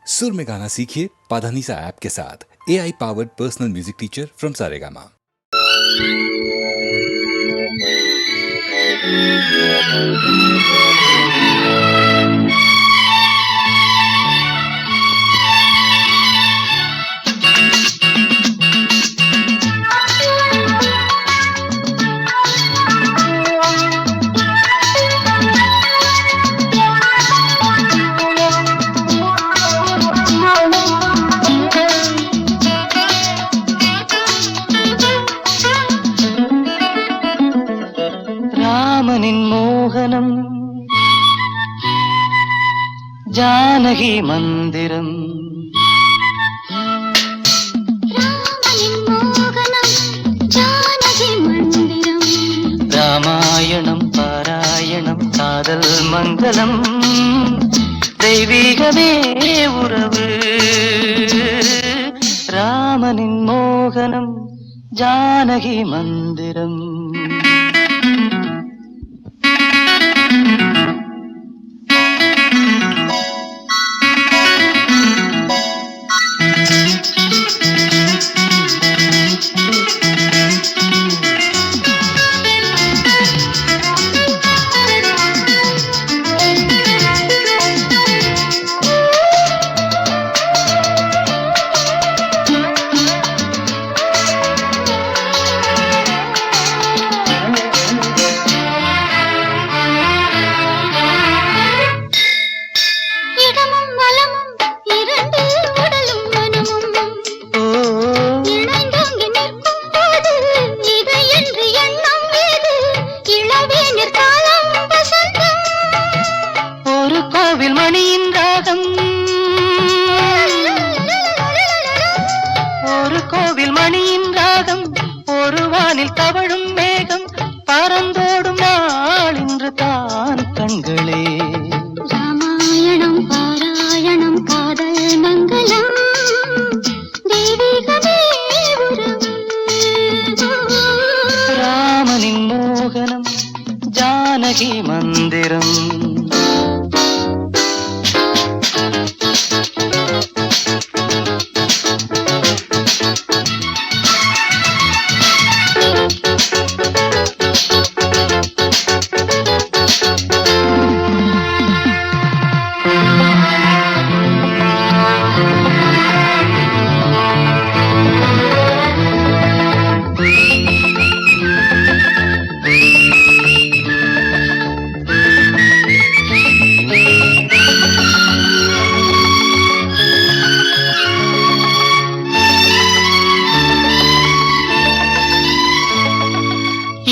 सुर में गाना सीखिए पाधानीसा ऐप के साथ। AI powered personal music teacher from Saregama. ராமனின் மோகனம் ஜானகி மந்திரம் ராமாயணம் பாராயணம் காதல் மங்களம் தெய்வீகமே உறவு ராமனின் மோகனம் ஜானகி மந்திரம் தவழும் மேகம் பறந்தோடும் நாள் இன்று தான் கண்களே ராமாயணம் பாராயணம் காதல் மங்களம் தெய்வீகமே உறவு ராமனின் மோகனம் ஜானகி மந்திரம்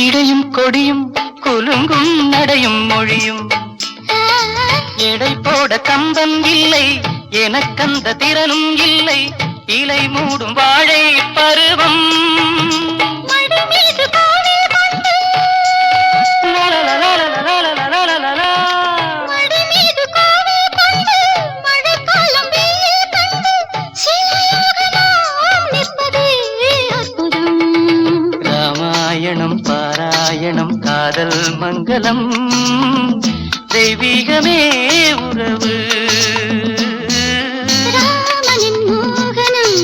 இடையும் கொடியும் குலுங்கும் நடையும் மொழியும் எடை போட கம்பன் இல்லை எனக்கந்த திறனும் இல்லை இலை மூடும் வாழை பருவம் ராமாயணம் பாராயணம் காதல் மங்களம் தெய்வீகமே உறவு ராமனின் மோகனம்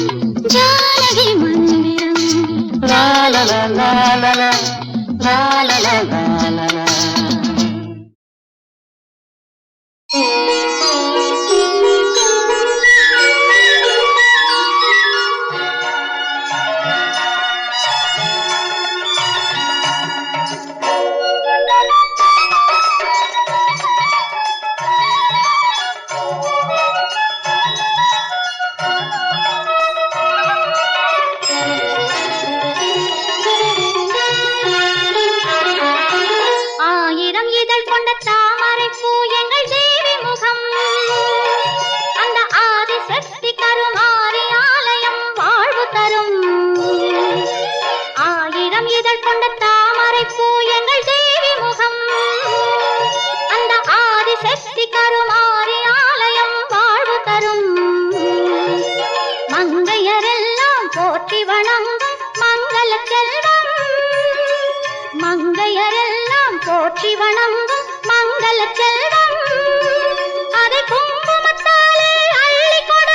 ஜானகி மந்திரம் லாலலா லாலலா லாலலா லாலலா போற்றி வணங்கும் மங்கள செல்வம் அதை குங்குமத்தாலே அள்ளி கொடு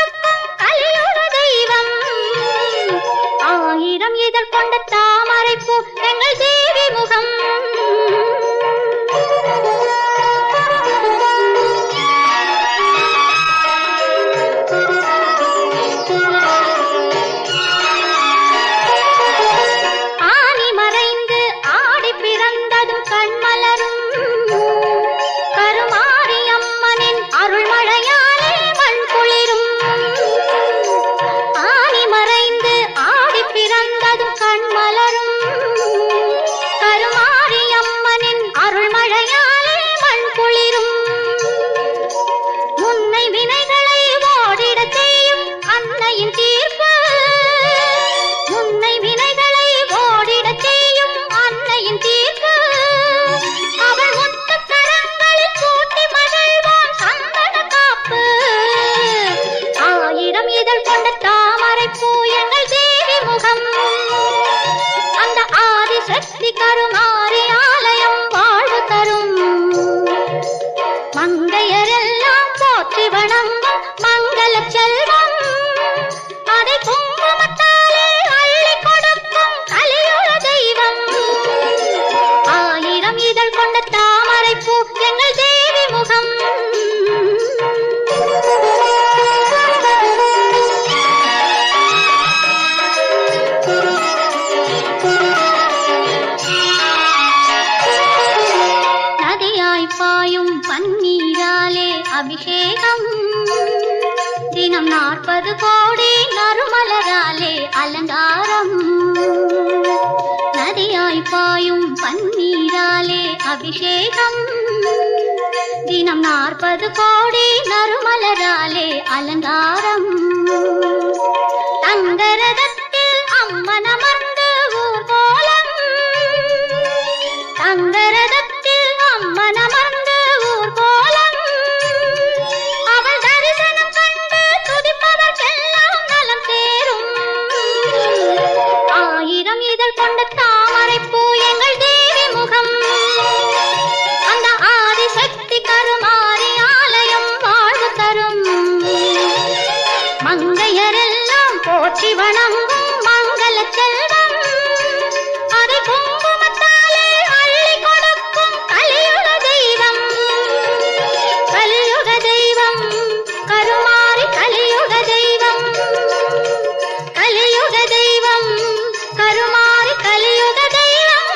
செல்வம் அதை குங்குமத்தாலே அள்ளி கொடுக்கும் கலியுக தெய்வம். ஆயிரம் இதழ் கொண்ட தாமரை பூ எங்கள் தேவி முகம். நதியாய் பாயும் பன்னீராலே அபிஷேகம் தினம் 40 கோடி நறுமலராலே அலங்காரம். நதியாய் பாயும் பன்னீராலே அபிஷேகம் தினம் 40 கோடி நறுமலராலே அலங்காரம். தங்கரதத்தில் அம்மனமர்ந்து ஊர்கோலம். தங்கரதத்தில் அம்மனமர்ந்து ஊர்கோலம். அவள் தரிசனம் கண்டு துதிப்பதற்கெல்லாம் நலம் சேரும். ஆயிரம் இதழ் கொண்ட தாமரை பூ எங்கள் தேவி முகம். அந்த ஆதிசக்தி கருமாரி ஆலயம் வாழ்வு தரும். மங்கையரெல்லாம் போற்றி வணங்கும் மங்கள செல்வம் அதை குங்குமத்தாலே அள்ளி கொடுக்கும் கலியுக தெய்வம். கலியுக தெய்வம் கருமாரி கலியுக தெய்வம். கலியுக தெய்வம் கருமாரி கலியுக தெய்வம்.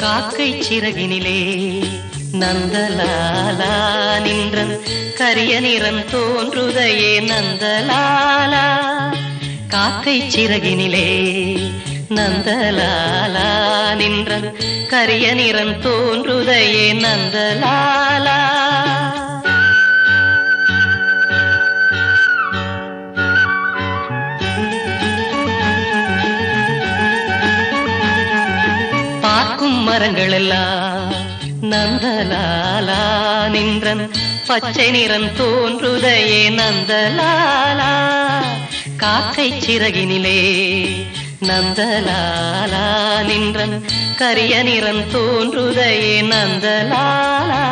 காக்கை சிறகினிலே நந்தலாலா நின்றன் கரிய நிறம் தோன்றுதையே நந்தலாலா. காக்கை சிறகினிலே நந்தலாலா நின்றன் கரிய நிறம் தோன்றுதையே நந்தலாலா. பார்க்கும் மரங்கள் எல்லாம் நந்தலாலா நின்றன் பச்சை நிறம் தோன்றுதையே நந்தலாலா. காக்கை சிறகினிலே நந்தலாலா நின்றன் கரிய நிறம் தோன்றுதையே நந்தலாலா.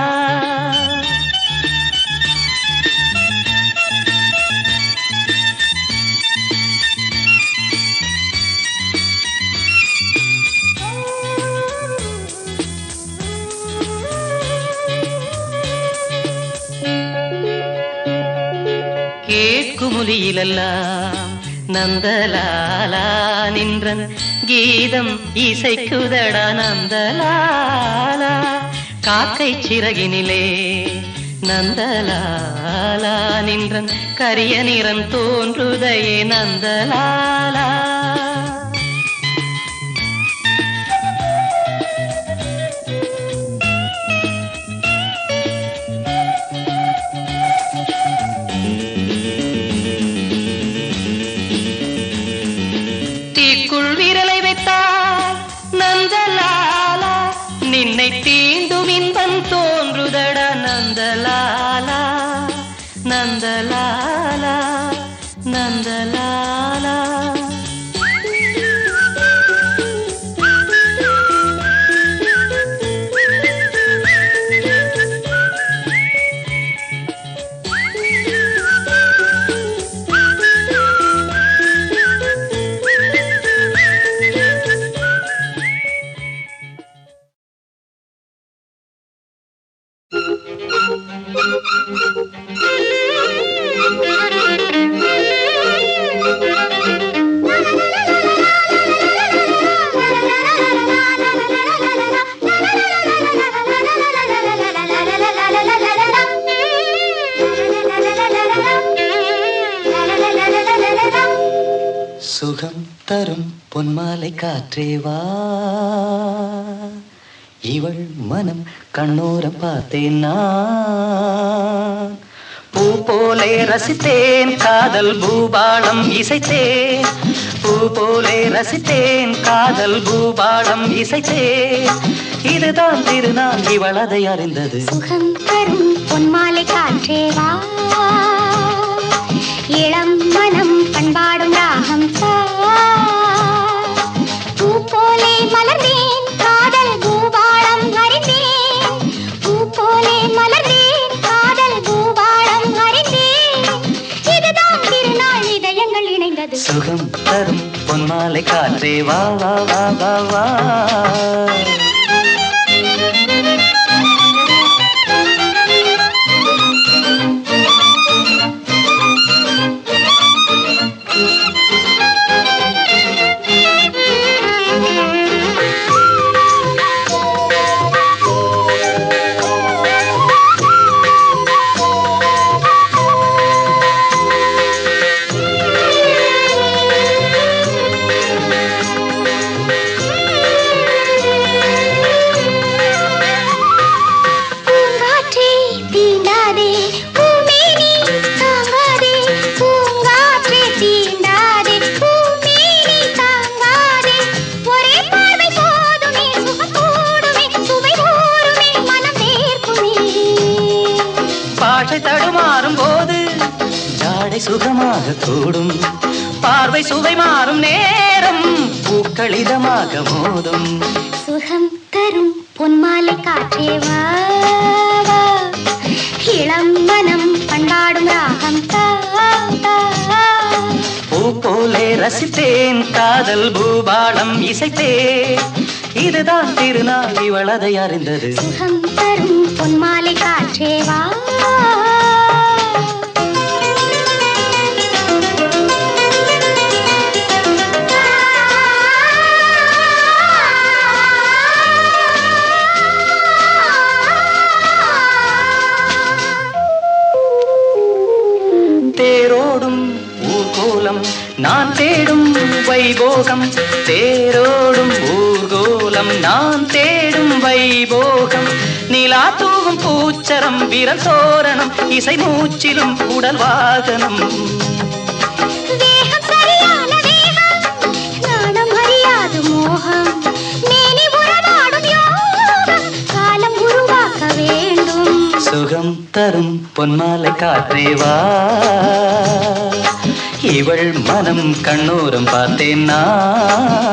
கேட்குமுலியிலெல்லாம் நந்தலாலா நின்றன் கீதம் இசைக்குதடா நந்தலாலா. காக்கை சிறகினிலே நந்தலாலா நின்றன் கரிய நிறம் தோன்றுதையே நந்தலாலா. தீக்குள் விரலை வைத்தால் நந்தலாலா நின்னை தீண்டும் இன்பம் தோன்றுதட நந்தலாலா. நந்தலாலா நந்தலாலா. சுகம் தரும் பொன்மாலை காற்றேவா இவள் மனம் கண்ணோரம் பார்த்தேன் நான். பூ போலே ரசித்தேன் காதல் பூபாளம் இசைத்தேன். பூ போலே ரசித்தேன் காதல் பூபாளம் இசைத்தேன். இதுதான் திருநாள் இவள் அதை அறிந்தது. சுகம் தரும் பொன்மாலை காற்றேவா சுகம் தரும் பொன்மாலை காற்றே வா வா வா வா வா. தடுமாறும் போது ஜாடை சுகமாக கூடும், பார்வை சுவை மாறும் நேரம் பூக்களிதமாக மோதும். சுகம் தரும் பொன்மாலை காற்றே வா வா, இளம் மனம் பண்பாடும் ராகம் தா தா. பூ போலே ரசித்தேன் காதல் பூபாலம் இசைத்தேன், இதுதான் திருநாள் இவளதை அறிந்தது. சுகம் தரும் பொன்மாலை காற்றே வா. தேரோடும் ஊர்கோலம் நான் தேடும் வைபோகம், தேரோடும் ஊர்கோலம் நான் தேடும் வைபோகம். நிலா தூவும் பூச்சரம் விரல் தோரணம் இசை மூச்சிலும் உடல் வாகனம். வேகம் சரியான வேகம், நாணம் அறியாது மோகம், மேனி உறவாடும் யோகம், காலம் உருவாக்க வேண்டும். சுகம் தரும் பொன்மாலை காற்றே வா, இவள் மனம் கண்ணோரம் பார்த்தேன் நான்.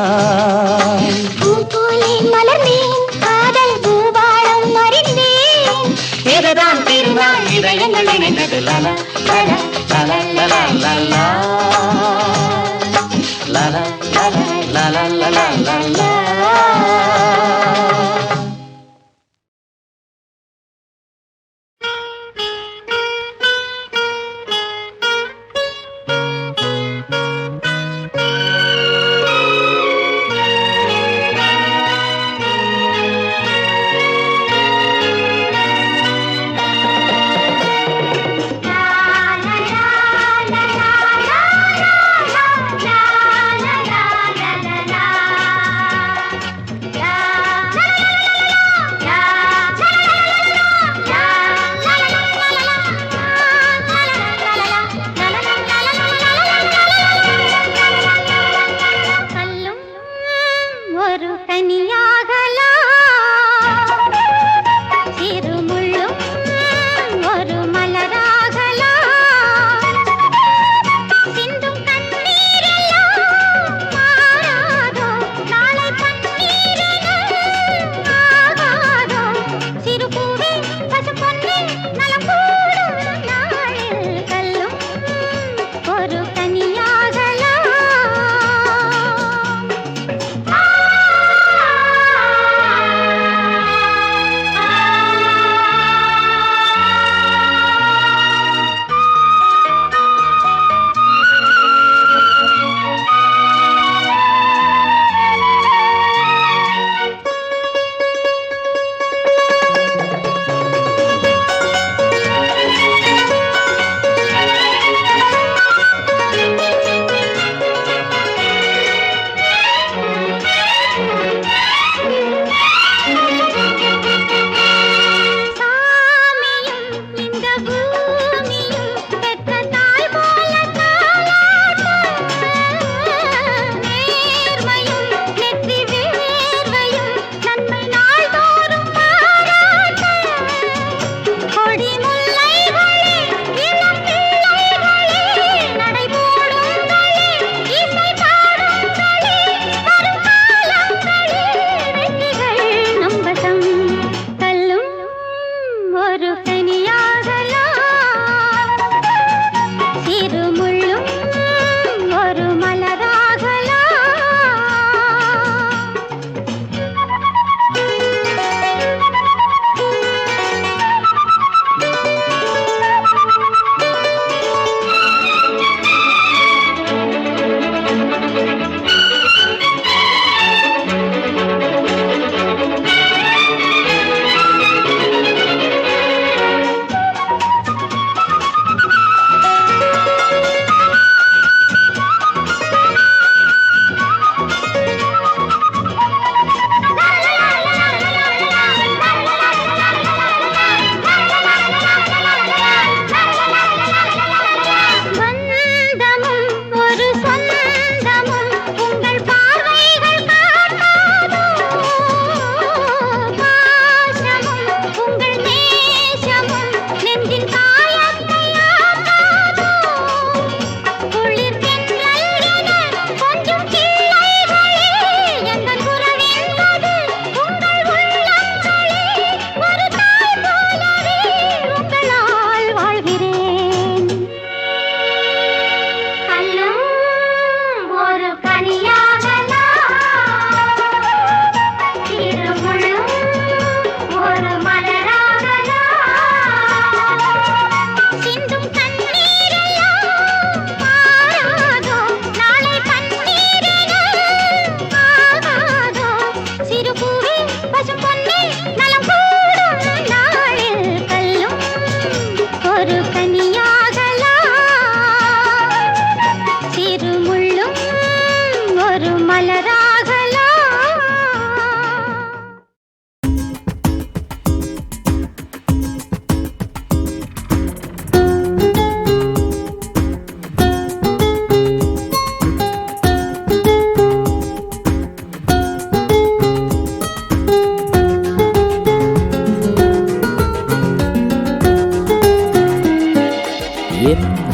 பூ போலே மலர்ந்தேன் காதல் பூபாலம் அறிந்தேன், இதுதான் திருநாள் இதயங்கள் இணைந்தது. லலா லலா லலா லலா லலா லலா லலா லலா லலா. la la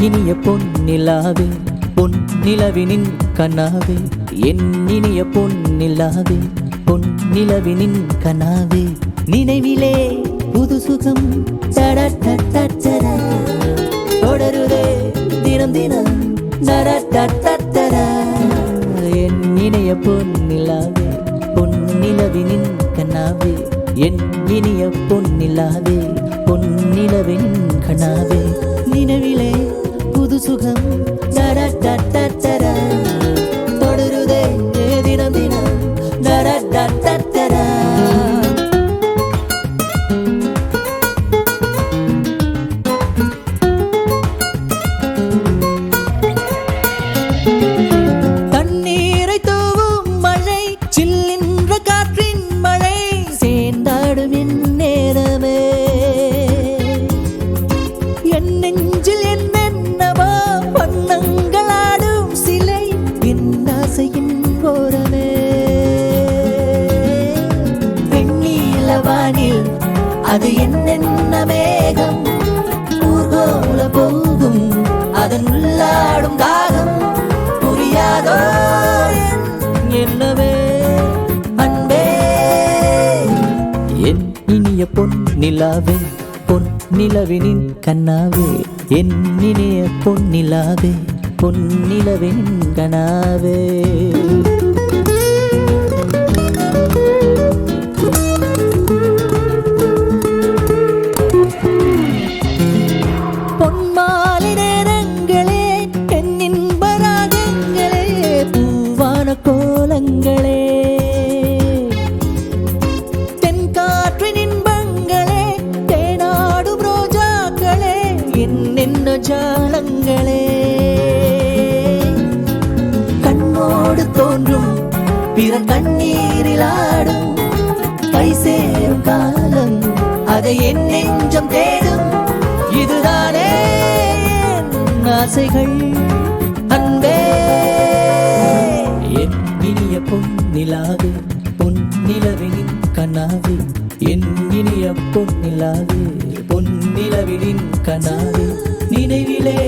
இனிய பொன்னிலாவே பொன்னிலவினின் கனாவே என் இனிய பொன்னிலாவே பொன்னிலவினின் கனாவே நினைவிலே புது சுகம் தடடடடட தொடருதே தினம் தினம் தடடடடட என் இனிய பொன்னிலாவே பொன்னிலவினின் கனாவே என் இனிய பொன்னிலாவே பொன்னிலவினின் கனாவே நினைவிலே புது சுகம் தடடடடட தொடருதே தினம் தினம் தடடடடட தண்ணீரை தூவும் மழை சில்லின்ற காற்றின் மழை சேர்ந்தாடும் என் நேரமே என் நெஞ்சில் என்னென்னவோ வண்ணங்களாடும் சிலை என் ஆசையின் ஓரமே வெண்ணிலவானில் அது என்னென்ன மேகம் ஊர்கோல போகும் அதன் உள்ளாடும் தாகம் புரியாதோ என்னவே அன்பே என் இனிய பொன்னிலாவே பொன்னிலவினின் கண்ணாவே என் இனிய பொன்னிலாவே பொன்னிலவினின் கனாவே பொன்மாலை நேரங்களே என் இன்பராகங்களே பூவான கோலங்களே தென்காற்றின் இன்பங்களே தேனாடும் ரோஜாக்களே என்னென்ன ஜாலங்களே கண்ணோடு தோன்றும் பிற கண்ணீரில் ஆடும் கை சேரும் காலம் அதை என் நெஞ்சம் தேடும் இதுதானே என் ஆசைகள் அன்பே என் இனிய பொன்னிலாவே பொன்னிலவினின் கனாவே என் இனிய பொன்னிலாவே பொன்னிலவினின் கனாவே நினைவிலே